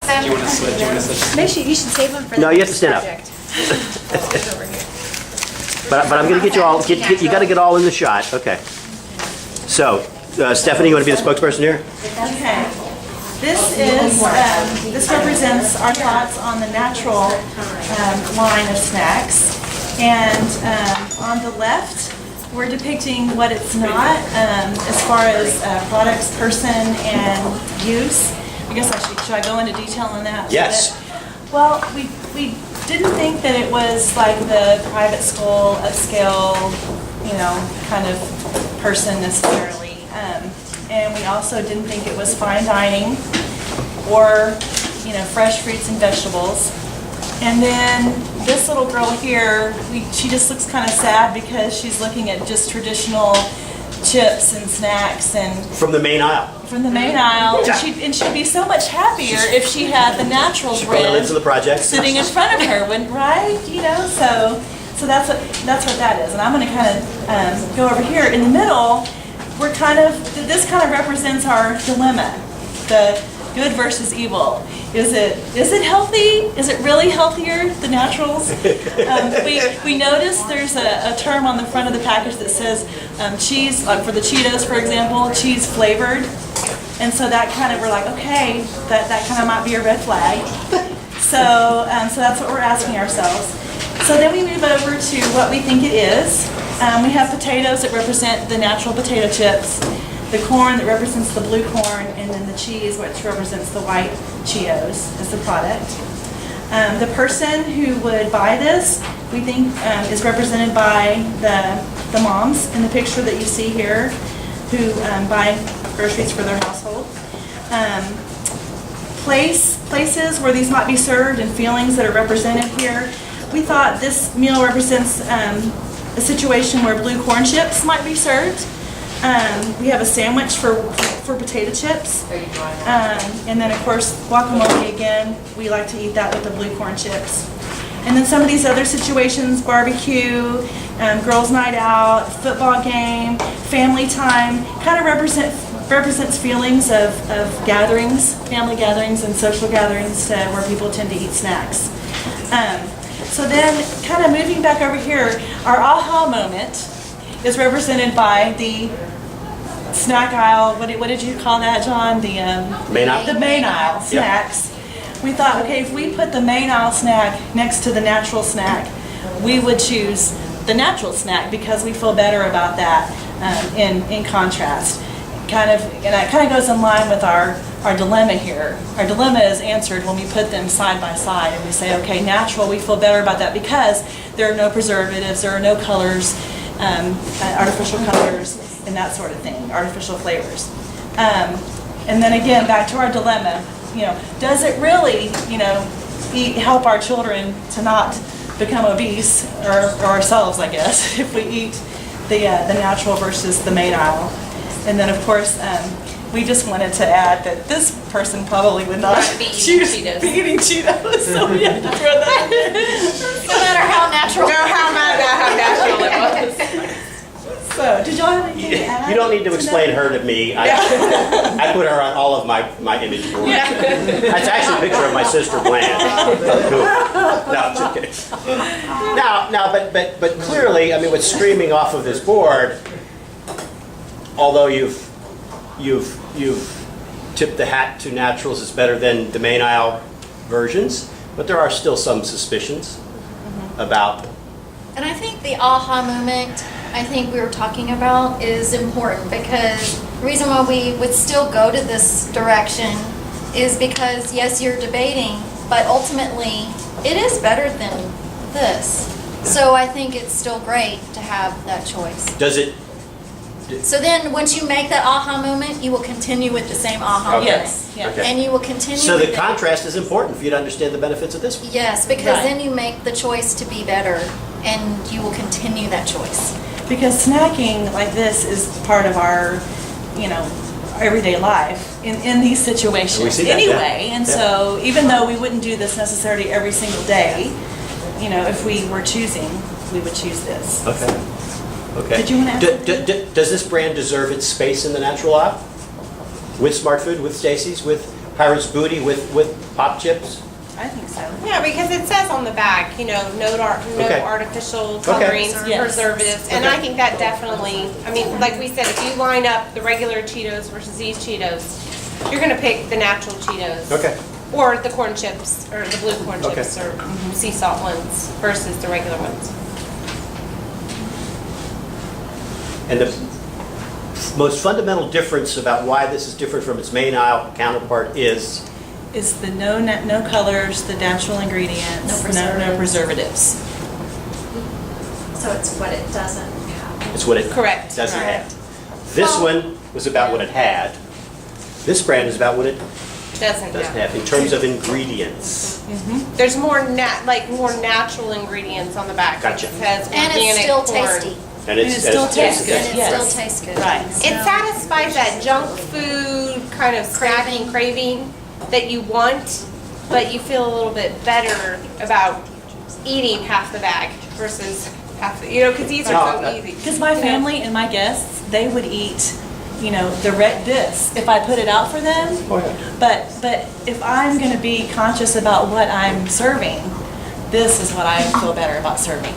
Do you want to switch? Do you want to switch? Make sure you should save them for the No, you have to next stand up. project. But I'm going to get you all, you got to get all in the shot. Okay. So, Stephanie, you want to be the spokesperson here? Okay. This represents our thoughts on the natural line of snacks. And on the left, we're depicting what it's not as far as products, person, and use. I guess should I go into detail on that? Yes. Well, we didn't think that it was like the private school, upscale, kind of person necessarily. And we also didn't think it was fine dining or, fresh fruits and vegetables. And then this little girl here, she just looks kind of sad because she's looking at just traditional chips and snacks and From the main aisle. from the main aisle. And she'd be so much happier if she had the natural Put her bread into the project. sitting in front of her, right? So that's what that is. And I'm going to kind of go over here in the middle. This kind of represents our dilemma, the good versus evil. Is it healthy? Is it really healthier, the naturals? We noticed there's a term on the front of the package that says cheese, like for the Cheetos, for example, cheese flavored. And so that kind of, we're like, okay, that kind of might be a red flag. So that's what we're asking ourselves. So then we move over to what we think it is. We have potatoes that represent the natural potato chips, the corn that represents the blue corn, and then the cheese, which represents the white Cheetos as the product. The person who would buy this, we think, is represented by the moms in the picture that you see here, who buy groceries for their household. Places where these might be served and feelings that are represented here. We thought this meal represents a situation where blue corn chips might be served. We have a sandwich for potato chips. And then of course guacamole again, we like to eat that with the blue corn chips. And then some of these other situations, barbecue, girls' night out, football game, family time, kind of represents feelings of gatherings, family gatherings and social gatherings where people tend to eat snacks. So then kind of moving back over here, our aha moment is represented by the snack aisle. What did you call that, John? The Main aisle? The main aisle snacks. We thought, okay, if we put the main aisle snack next to the natural snack, we would choose the natural snack because we feel better about that in contrast. And that kind of goes in line with our dilemma here. Our dilemma is answered when we put them side by side and we say, okay, natural, we feel better about that because there are no preservatives, there are no colors, artificial colors, and that sort of thing, artificial flavors. And then again, back to our dilemma, does it really, help our children to not become obese, or ourselves, I guess, if we eat the natural versus the main aisle? And then, of course, we just wanted to add that this person probably would not Be eating choose Cheetos. be eating Cheetos, so we had to throw that in. No matter how natural. how natural it was. So, did y'all have anything to add? You don't need to explain her to me. I put her on all of my image boards. That's actually a picture of my sister Bland. No, just kidding. Now, but clearly, I mean, what's streaming off of this board, although you've tipped the hat to naturals is better than the main aisle versions, but there are still some suspicions about. And I think the aha moment I think we were talking about is important because the reason why we would still go to this direction is because, yes, you're debating, but ultimately it is better than this. So I think it's still great to have that choice. Does it? So then once you make that aha moment, you will continue with the same aha Okay. moment. Yes, yeah. Okay. And you will continue So with the it. contrast is important for you to understand the benefits of this one. Yes, because Right. then you make the choice to be better and you will continue that choice. Because snacking like this is part of our, everyday life in these situations We see that, yeah. anyway. And Yeah. so even though we wouldn't do this necessarily every single day, if we were choosing, we would choose this. Okay. Okay. Did you wanna add Does this brand deserve its space in the natural aisle? With Smart Food, with Stacy's, with Pirate's Booty with pop chips? I think so. Yeah, because it says on the back, you know, no Okay. artificial colorings, Yes. preservatives, and Okay. I think that definitely, I mean, like we said, if you line up the regular Cheetos versus these Cheetos, you're gonna pick the natural Cheetos. Okay. Or the corn chips, or the blue corn Okay. chips, or sea salt ones versus the regular ones. And the most fundamental difference about why this is different from its main aisle counterpart is, Is the no colors, the natural ingredients, No no preservatives. preservatives. So it's what it doesn't have. it's what it Correct. doesn't Right. have. This Well- one was about what it had. This brand is about what it Doesn't doesn't have. have in terms of ingredients. There's more more natural ingredients on the back. Gotcha. It says And it's organic still corn. tasty. And And it still tastes good. And it Yes. still tastes good. Right. It satisfies that junk food kind of snacking craving that you want, but you feel a little bit better about eating half the bag versus half the, you know, because these are so easy. Because my family and my guests, they would eat, you know, this if I put it out for them. Oh, yeah. But if I'm going to be conscious about what I'm serving, this is what I feel better about serving.